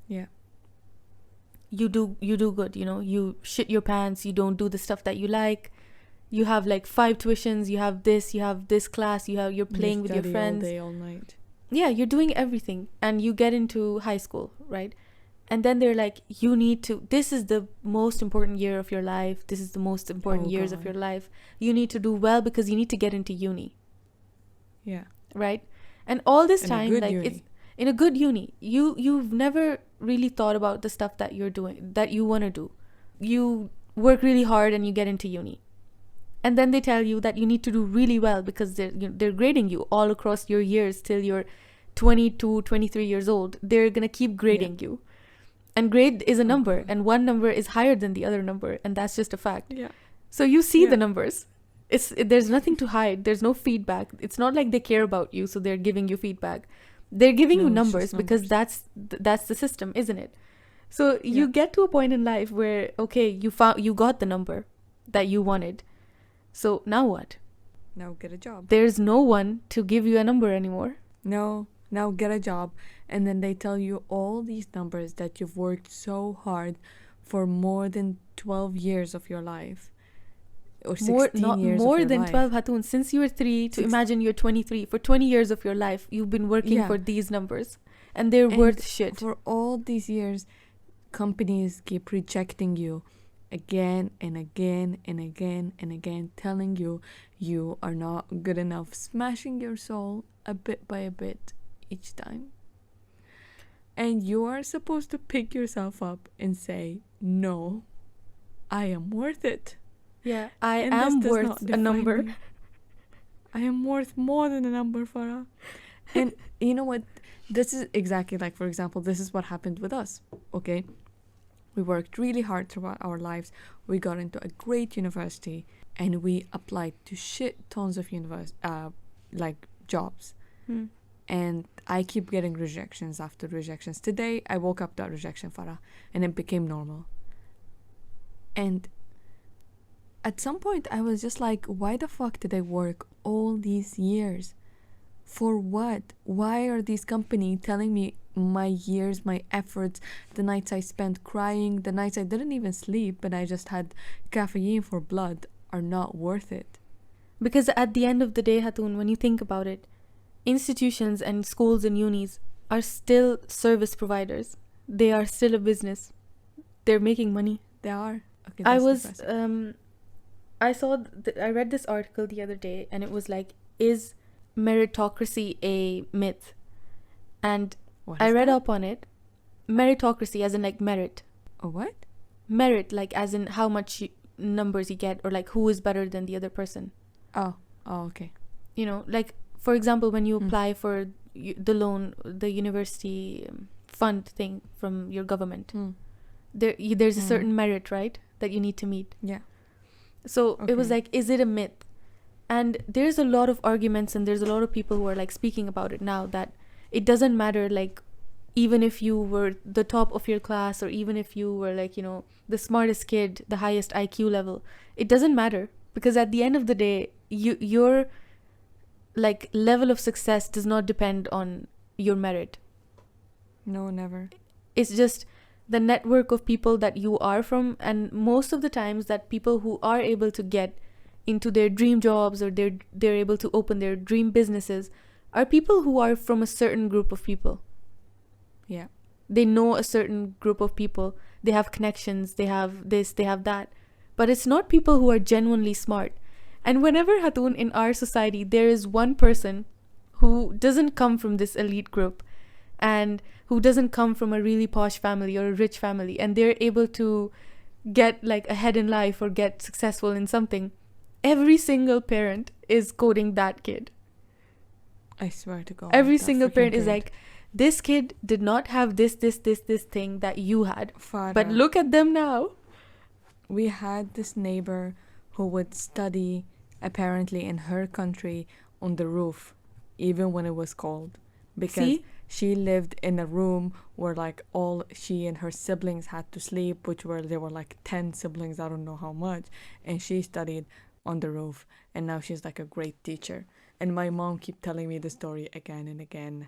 [SPEAKER 1] Yeah.
[SPEAKER 2] You do good, you know, you shit your pants, you don't do the stuff that you like. You have like 5 tuitions, you have this class, you're playing with your
[SPEAKER 1] study
[SPEAKER 2] friends.
[SPEAKER 1] all day, all night.
[SPEAKER 2] Yeah, you're doing everything and you get into high school, right? And then they're like, you need to, this is the most important year of your life. This is the most important
[SPEAKER 1] Oh,
[SPEAKER 2] years of
[SPEAKER 1] God.
[SPEAKER 2] your life. You need to do well because you need to get into uni,
[SPEAKER 1] Yeah.
[SPEAKER 2] right? And all this
[SPEAKER 1] In a
[SPEAKER 2] time,
[SPEAKER 1] good
[SPEAKER 2] like
[SPEAKER 1] uni.
[SPEAKER 2] it's in a good uni. You've never really thought about the stuff that you're doing, that you want to do. You work really hard and you get into uni. And then they tell you that you need to do really well because they're grading you all across your years till you're 22, 23 years old. They're going to keep grading you. And grade is a number,
[SPEAKER 1] God.
[SPEAKER 2] and one number is higher than the other number, and that's just a fact.
[SPEAKER 1] Yeah.
[SPEAKER 2] So you see
[SPEAKER 1] Yeah.
[SPEAKER 2] the numbers. There's nothing to hide. There's no feedback. It's not like they care about you, so they're giving you feedback. They're giving you
[SPEAKER 1] No, it's
[SPEAKER 2] numbers
[SPEAKER 1] just
[SPEAKER 2] because
[SPEAKER 1] numbers.
[SPEAKER 2] that's the system, isn't it? So you
[SPEAKER 1] Yeah.
[SPEAKER 2] get to a point in life where, okay, you got the number that you wanted. So now what?
[SPEAKER 1] Now get a job.
[SPEAKER 2] There's no one to give you a number anymore.
[SPEAKER 1] No, now get a job. And then they tell you all these numbers that you've worked so hard for more than 12 years of your life. Or 16 years of
[SPEAKER 2] More
[SPEAKER 1] your
[SPEAKER 2] than
[SPEAKER 1] life.
[SPEAKER 2] 12, Hatun. Since you were 3 to
[SPEAKER 1] Six-
[SPEAKER 2] imagine you're 23, for 20 years of your life you've been working
[SPEAKER 1] Yeah.
[SPEAKER 2] for these numbers, and they're
[SPEAKER 1] And
[SPEAKER 2] worth shit.
[SPEAKER 1] For all these years, companies keep rejecting you again and again and again and again, telling you you are not good enough, smashing your soul a bit by a bit each time. And you are supposed to pick yourself up and say, no, I am worth it.
[SPEAKER 2] Yeah, I
[SPEAKER 1] And
[SPEAKER 2] am
[SPEAKER 1] this does
[SPEAKER 2] worth
[SPEAKER 1] not
[SPEAKER 2] a
[SPEAKER 1] define
[SPEAKER 2] number.
[SPEAKER 1] me. I am worth more than a number, Farah. And you know what? This is exactly like, for example, this is what happened with us, okay? We worked really hard throughout our lives. We got into a great university and we applied to shit tons of jobs.
[SPEAKER 2] Hmm.
[SPEAKER 1] And I keep getting rejections after rejections. Today, I woke up to a rejection, Farah, and it became normal. And at some point, I was just like, why the fuck did I work all these years? For what? Why are these companies telling me my years, my efforts, the nights I spent crying, the nights I didn't even sleep, but I just had caffeine for blood, are not worth it?
[SPEAKER 2] Because at the end of the day, Hatun, when you think about it, institutions and schools and unis are still service providers. They are still a business. They're making money.
[SPEAKER 1] They are. Okay,
[SPEAKER 2] I
[SPEAKER 1] that's
[SPEAKER 2] was
[SPEAKER 1] depressing.
[SPEAKER 2] I read this article the other day, and it was like, is meritocracy a myth? And
[SPEAKER 1] What
[SPEAKER 2] I
[SPEAKER 1] is
[SPEAKER 2] read
[SPEAKER 1] that?
[SPEAKER 2] up on it. Meritocracy, as in like merit.
[SPEAKER 1] A what?
[SPEAKER 2] Merit, like as in how much numbers you get, or like who is better than the other person.
[SPEAKER 1] Oh, okay.
[SPEAKER 2] You know, like for example, when you
[SPEAKER 1] Mm.
[SPEAKER 2] apply for the loan, the university fund thing from your government, there's a certain merit, right, that you need to meet.
[SPEAKER 1] Yeah.
[SPEAKER 2] So it was
[SPEAKER 1] Okay.
[SPEAKER 2] like, is it a myth? And there's a lot of arguments, and there's a lot of people who are like speaking about it now, that it doesn't matter, like even if you were the top of your class, or even if you were like, you know, the smartest kid, the highest IQ level, it doesn't matter, because at the end of the day, your like level of success does not depend on your merit.
[SPEAKER 1] No, never.
[SPEAKER 2] It's just the network of people that you are from, and most of the times that people who are able to get into their dream jobs, or they're able to open their dream businesses, are people who are from a certain group of people.
[SPEAKER 1] Yeah.
[SPEAKER 2] They know a certain group of people, they have connections, they have this, they have that, but it's not people who are genuinely smart. And whenever, Hatun, in our society there is one person who doesn't come from this elite group, and who doesn't come from a really posh family or a rich family, and they're able to get like ahead in life or get successful in something, every single parent is quoting that kid.
[SPEAKER 1] I swear to God.
[SPEAKER 2] Every
[SPEAKER 1] that
[SPEAKER 2] single
[SPEAKER 1] freaking
[SPEAKER 2] parent is
[SPEAKER 1] kid.
[SPEAKER 2] like, this kid did not have this thing that you had, but
[SPEAKER 1] Farah,
[SPEAKER 2] look at them now.
[SPEAKER 1] we had this neighbor who would study apparently in her country on the roof, even when it was cold, because
[SPEAKER 2] See?
[SPEAKER 1] she lived in a room where like all she and her siblings had to sleep, there were like 10 siblings, I don't know how much, and she studied on the roof, and now she's like a great teacher. And my mom keep telling me the story again and again.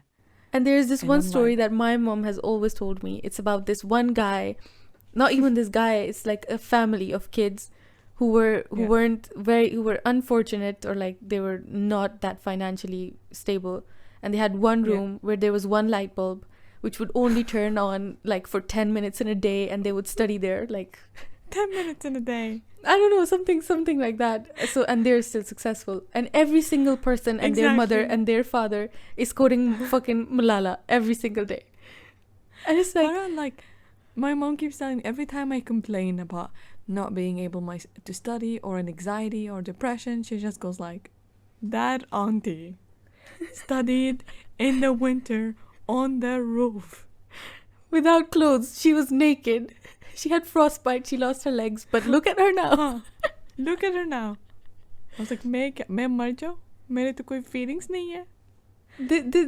[SPEAKER 2] And there's this
[SPEAKER 1] And
[SPEAKER 2] one
[SPEAKER 1] I'm
[SPEAKER 2] story
[SPEAKER 1] like,
[SPEAKER 2] that my mom has always told me. It's about this one guy, not even this guy, it's like a family of kids who were unfortunate, or like they were not that financially stable, and they had one room where there was one light bulb which would only turn on like for 10 minutes in a day, and they would study there like
[SPEAKER 1] 10 minutes in a day.
[SPEAKER 2] I don't know, something like that. So, and they're still successful. And every single person and their mother
[SPEAKER 1] Exactly.
[SPEAKER 2] and their father is quoting fucking Malala every single day. And it's like,
[SPEAKER 1] Farah, like, my mom keeps telling me every time I complain about not being able to study, or an anxiety or depression, she just goes like, that auntie studied in the winter on the roof.
[SPEAKER 2] without clothes, she was naked. She had frostbite, she lost her legs, but look at her now.
[SPEAKER 1] Look at her now. I was like, मैं मर जाऊँ? मेरे तो कोई feelings नहीं है.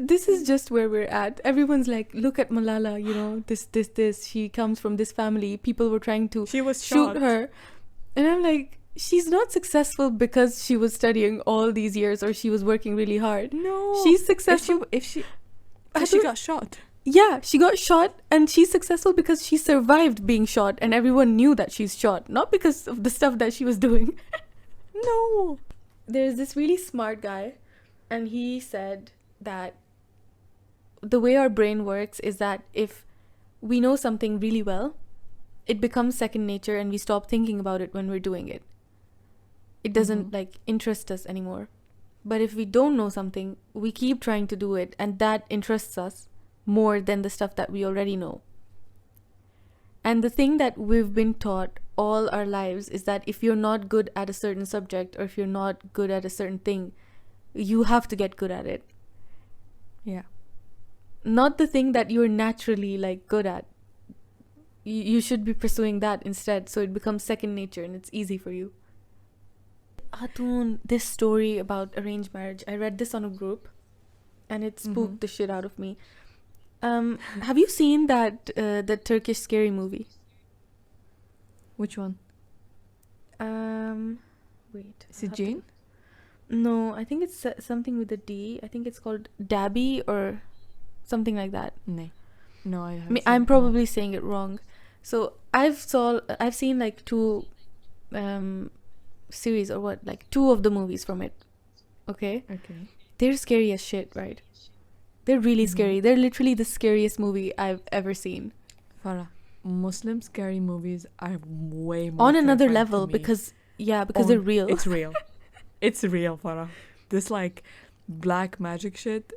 [SPEAKER 2] This is just where we're at. Everyone's like, look at Malala, you know, this. She comes from this family. People were trying to
[SPEAKER 1] She was
[SPEAKER 2] shoot
[SPEAKER 1] shot.
[SPEAKER 2] her. And I'm like, she's not successful because she was studying all these years or she was working really hard.
[SPEAKER 1] No.
[SPEAKER 2] She's successful.
[SPEAKER 1] If she got shot.
[SPEAKER 2] Yeah, she got shot and she's successful because she survived being shot and everyone knew that she's shot, not because of the stuff that she was doing.
[SPEAKER 1] No.
[SPEAKER 2] There's this really smart guy and he said that the way our brain works is that if we know something really well, it becomes second nature and we stop thinking about it when we're doing it. It doesn't like interest us anymore. But if we don't know something, we keep trying to do it and that interests us more than the stuff that we already know. And the thing that we've been taught all our lives is that if you're not good at a certain subject or if you're not good at a certain thing, you have to get good at it.
[SPEAKER 1] Yeah.
[SPEAKER 2] Not the thing that you're naturally like good at. You should be pursuing that instead, so it becomes second nature and it's easy for you. Hatun, this story about arranged marriage, I read this on a group and it spooked the shit out of me. Have you seen that the Turkish scary movie?
[SPEAKER 1] Which one?
[SPEAKER 2] Wait.
[SPEAKER 1] Is it Jane?
[SPEAKER 2] No, I think it's something with a D. I think it's called Dabby or something like that.
[SPEAKER 1] No, I haven't.
[SPEAKER 2] I'm probably saying it wrong. So I've seen like two series or what, like two of the movies from it. Okay. They're scary as shit, right? They're really scary. They're literally the scariest movie I've ever seen.
[SPEAKER 1] Farah, Muslim scary movies are way more
[SPEAKER 2] on another
[SPEAKER 1] terrifying
[SPEAKER 2] level
[SPEAKER 1] to me.
[SPEAKER 2] because they're real.
[SPEAKER 1] It's real. It's real, Farah. This like black magic shit.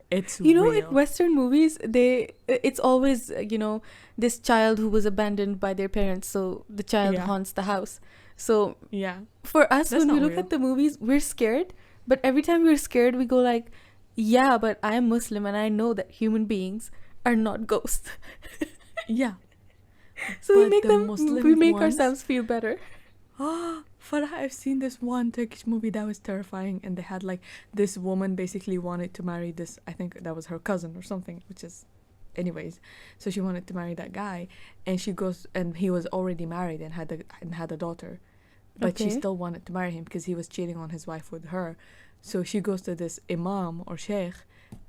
[SPEAKER 1] It's
[SPEAKER 2] you know,
[SPEAKER 1] real.
[SPEAKER 2] in Western movies, it's always this child who was abandoned by their parents, so the child haunts the house. So
[SPEAKER 1] yeah,
[SPEAKER 2] for us,
[SPEAKER 1] that's
[SPEAKER 2] when we
[SPEAKER 1] not
[SPEAKER 2] look
[SPEAKER 1] real.
[SPEAKER 2] at the movies, we're scared. But every time we're scared, we go like, yeah, but I'm Muslim and I know that human beings are not ghosts.
[SPEAKER 1] Yeah.
[SPEAKER 2] So
[SPEAKER 1] But
[SPEAKER 2] we make ourselves feel better.
[SPEAKER 1] Farah, I've seen this one Turkish movie that was terrifying, and they had like this woman basically wanted to marry this, I think that was her cousin or something, which is, anyways, so she wanted to marry that guy, and she goes, and he was already married and had a daughter, but she still wanted to marry him because he was cheating on his wife with her. So she goes to this imam or sheikh,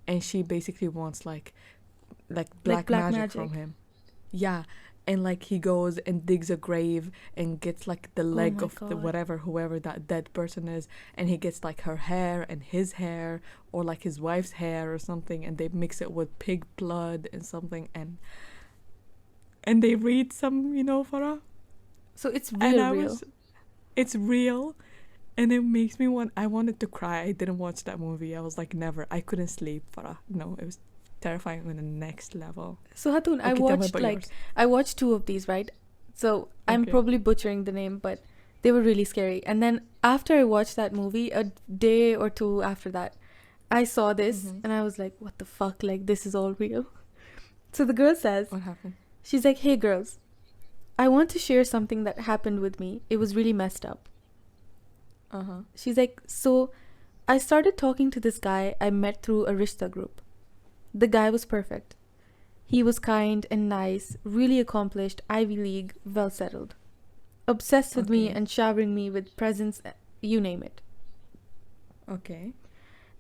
[SPEAKER 1] and she basically wants like black magic from him. Yeah. And like he goes and digs a grave and gets like the leg of the whoever that dead person is, and he gets like her hair and his hair or like his wife's hair or something, and they mix it with pig blood and something, and they read some, Farah.
[SPEAKER 2] So it's real.
[SPEAKER 1] It's real, and it makes me I wanted to cry. I didn't watch that movie. I was like, never. I couldn't sleep, Farah. No, it was terrifying on the next level.
[SPEAKER 2] So Hatun, I watched two of these, right? So I'm probably butchering the name, but they were really scary. And then after I watched that movie, a day or two after that, I saw this and I was like, what the fuck? Like, this is all real. So the girl says,
[SPEAKER 1] what happened?
[SPEAKER 2] She's like, hey girls, I want to share something that happened with me. It was really messed up. She's like, so I started talking to this guy I met through a Rishta group. The guy was perfect. He was kind and nice, really accomplished, Ivy League, well settled. Obsessed with me and showering me with presents, you name it.
[SPEAKER 1] Okay.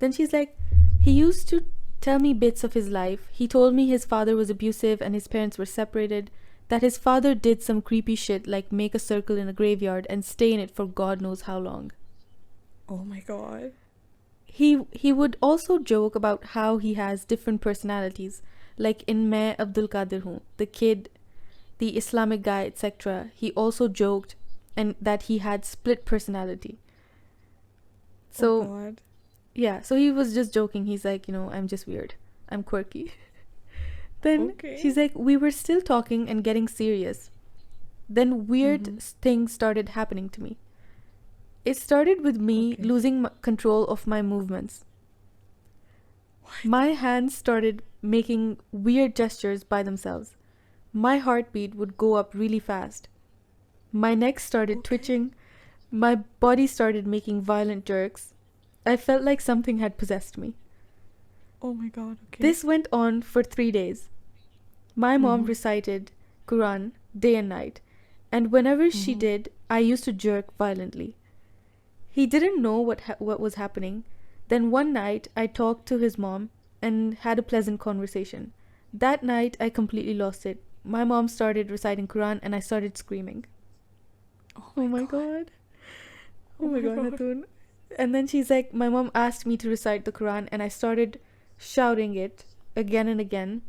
[SPEAKER 2] Then she's like, he used to tell me bits of his life. He told me his father was abusive and his parents were separated, that his father did some creepy shit like make a circle in a graveyard and stay in it for God knows how long.
[SPEAKER 1] Oh my God.
[SPEAKER 2] He would also joke about how he has different personalities, like in Main Abdul Qadir Hoon, the kid, the Islamic guy, etc. He also joked and that he had split personality. So,
[SPEAKER 1] God.
[SPEAKER 2] Yeah, so he was just joking. He's like, I'm just weird. I'm quirky. Then she's like, we were still talking and getting serious. Then weird things started happening to me. It started with me losing control of my movements. What? My hands started making weird gestures by themselves. My heartbeat would go up really fast. My neck started twitching. My body started making violent jerks. I felt like something had possessed me.
[SPEAKER 1] Oh my god, okay.
[SPEAKER 2] This went on for 3 days. My mom
[SPEAKER 1] Mhm.
[SPEAKER 2] recited Quran day and night, and whenever she
[SPEAKER 1] Mhm.
[SPEAKER 2] did, I used to jerk violently. He didn't know what was happening. Then one night, I talked to his mom and had a pleasant conversation. That night, I completely lost it. My mom started reciting Quran and I started screaming. Oh my god. Oh my god, Hatun. And then she's like, my mom asked me to recite the Quran and I started shouting it again and again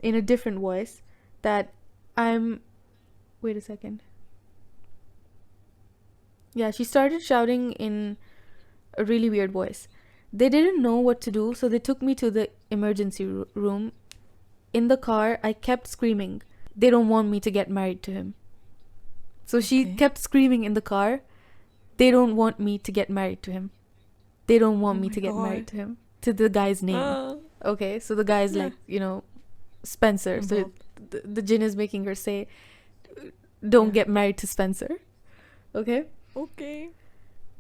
[SPEAKER 2] in a different voice that I'm... Wait a second. Yeah, she started shouting in a really weird voice. They didn't know what to do, so they took me to the emergency room. In the car, I kept screaming, they don't want me to get married to him. So she
[SPEAKER 1] Okay.
[SPEAKER 2] kept screaming in the car, they don't want me to get married to him. They don't want
[SPEAKER 1] Oh
[SPEAKER 2] me
[SPEAKER 1] my
[SPEAKER 2] to get married
[SPEAKER 1] god.
[SPEAKER 2] to him. To the guy's name.
[SPEAKER 1] Uh,
[SPEAKER 2] Okay, so the guy's
[SPEAKER 1] yeah.
[SPEAKER 2] like, Spencer. So
[SPEAKER 1] Involved.
[SPEAKER 2] the jinn is making her say, don't
[SPEAKER 1] Yeah.
[SPEAKER 2] get married to Spencer. Okay?
[SPEAKER 1] Okay.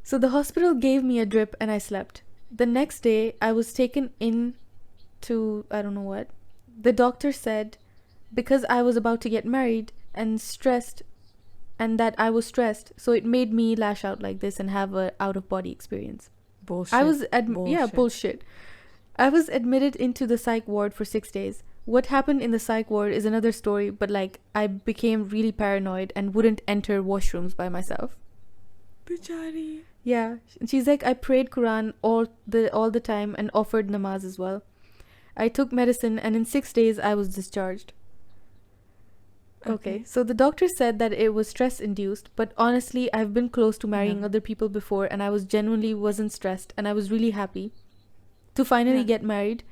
[SPEAKER 2] So the hospital gave me a drip and I slept. The next day, I was taken in to I don't know what. The doctor said because I was about to get married and stressed, and that I was stressed, so it made me lash out like this and have a out of body experience.
[SPEAKER 1] Bullshit.
[SPEAKER 2] I was
[SPEAKER 1] Bullshit.
[SPEAKER 2] bullshit. I was admitted into the psych ward for 6 days. What happened in the psych ward is another story, but like I became really paranoid and wouldn't enter washrooms by myself.
[SPEAKER 1] Bichari.
[SPEAKER 2] Yeah, she's like, I prayed Quran all the time and offered namaz as well. I took medicine and in 6 days I was discharged. Okay, so the doctor said that it was stress induced, but honestly, I've been close to marrying
[SPEAKER 1] Never.
[SPEAKER 2] other people before and I was genuinely wasn't stressed and I was really happy to finally
[SPEAKER 1] Yeah.
[SPEAKER 2] get married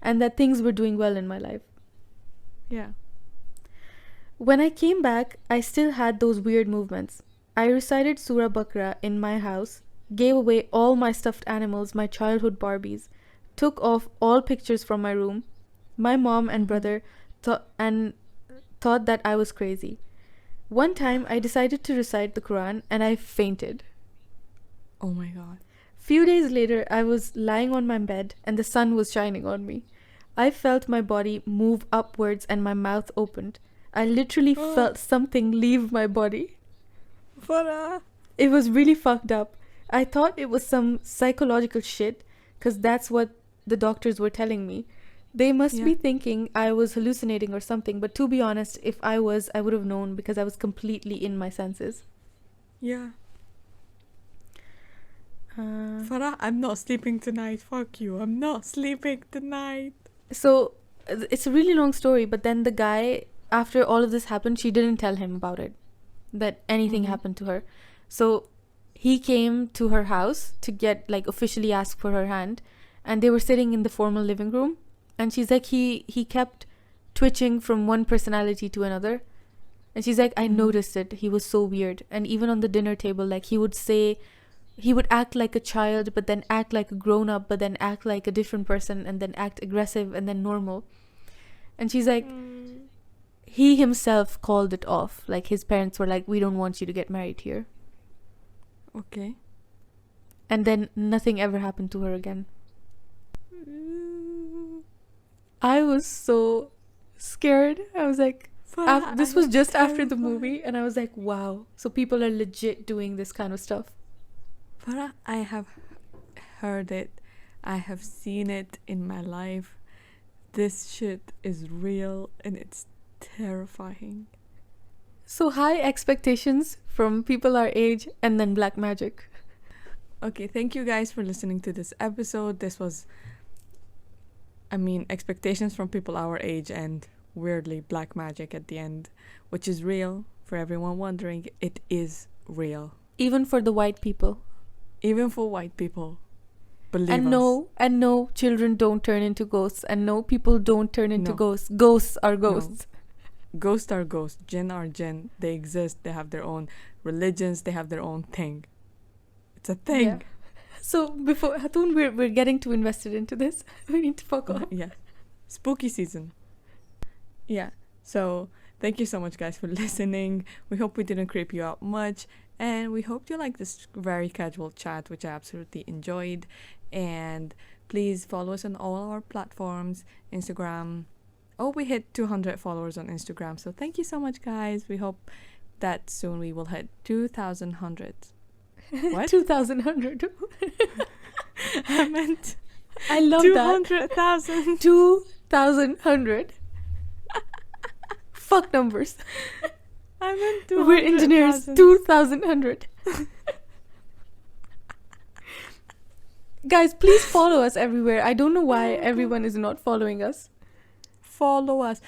[SPEAKER 2] and that things were doing well in my life.
[SPEAKER 1] Yeah.
[SPEAKER 2] When I came back, I still had those weird movements. I recited Surah Baqarah in my house, gave away all my stuffed animals, my childhood Barbies, took off all pictures from my room. My mom and brother thought that I was crazy. One time I decided to recite the Quran and I fainted.
[SPEAKER 1] Oh my god.
[SPEAKER 2] Few days later, I was lying on my bed and the sun was shining on me. I felt my body move upwards and my mouth opened. I literally felt something leave my body.
[SPEAKER 1] Farah.
[SPEAKER 2] It was really fucked up. I thought it was some psychological shit because that's what the doctors were telling me. They must be thinking I was hallucinating or something, but to be honest, if I was, I would have known because I was completely in my senses.
[SPEAKER 1] Yeah. Farah, I'm not sleeping tonight. Fuck you. I'm not sleeping tonight.
[SPEAKER 2] So it's a really long story, but then the guy, after all of this happened, she didn't tell him about it, that anything happened to her. So he came to her house to get like officially ask for her hand, and they were sitting in the formal living room, and she's like, he kept twitching from one personality to another, and she's like, I noticed it. He was so weird. And even on the dinner table, like he would act like a child, but then act like a grown-up, but then act like a different person, and then act aggressive, and then normal. And she's like, he himself called it off. Like his parents were like, we don't want you to get married here.
[SPEAKER 1] Okay.
[SPEAKER 2] And then nothing ever happened to her again. I was so scared. I was like, this was just after the movie, and I was like, wow. So people are legit doing this kind of stuff.
[SPEAKER 1] Farah, I have heard it. I have seen it in my life. This shit is real and it's terrifying.
[SPEAKER 2] So high expectations from people our age and then black magic.
[SPEAKER 1] Okay, thank you guys for listening to this episode. This was, expectations from people our age and weirdly black magic at the end, which is real. For everyone wondering, it is real.
[SPEAKER 2] Even for the white people.
[SPEAKER 1] Even for white people. Believe
[SPEAKER 2] and
[SPEAKER 1] us.
[SPEAKER 2] No, children don't turn into ghosts, and no, people don't turn into ghosts. Ghosts are ghosts.
[SPEAKER 1] No. Ghosts are ghosts. Jinn are jinn. They exist. They have their own religions. They have their own thing. It's a thing.
[SPEAKER 2] Yeah. So before Hatun, we're getting too invested into this. We need to fuck off.
[SPEAKER 1] Yeah. Spooky season. Yeah. So Thank you so much, guys, for listening. We hope we didn't creep you out much. And we hope you like this very casual chat, which I absolutely enjoyed. And please follow us on all our platforms, Instagram. Oh, we hit 200 followers on Instagram. So thank you so much, guys. We hope that soon we will hit 2,000 hundreds. What?
[SPEAKER 2] 2,100.
[SPEAKER 1] I meant
[SPEAKER 2] I love
[SPEAKER 1] 200,000.
[SPEAKER 2] 2,100. Fuck numbers.
[SPEAKER 1] I meant 200,000.
[SPEAKER 2] We're engineers. 2,100. Guys, please follow us everywhere. I don't know why everyone is not following us.
[SPEAKER 1] Follow us.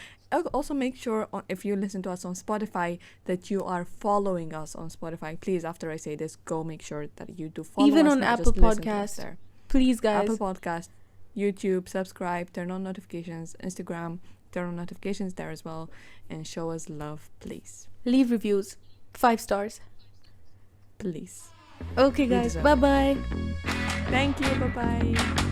[SPEAKER 1] Also make sure if you listen to us on Spotify that you are following us on Spotify. Please, after I say this, go make sure that you do follow
[SPEAKER 2] Even
[SPEAKER 1] us.
[SPEAKER 2] on
[SPEAKER 1] not
[SPEAKER 2] Apple
[SPEAKER 1] just listen to us
[SPEAKER 2] Podcast.
[SPEAKER 1] there.
[SPEAKER 2] Please, guys.
[SPEAKER 1] Apple Podcast, YouTube, subscribe, turn on notifications, Instagram, turn on notifications there as well, and show us love, please.
[SPEAKER 2] Leave reviews. 5 stars.
[SPEAKER 1] Please.
[SPEAKER 2] Okay, guys. Bye-bye.
[SPEAKER 1] Thank you. Bye-bye.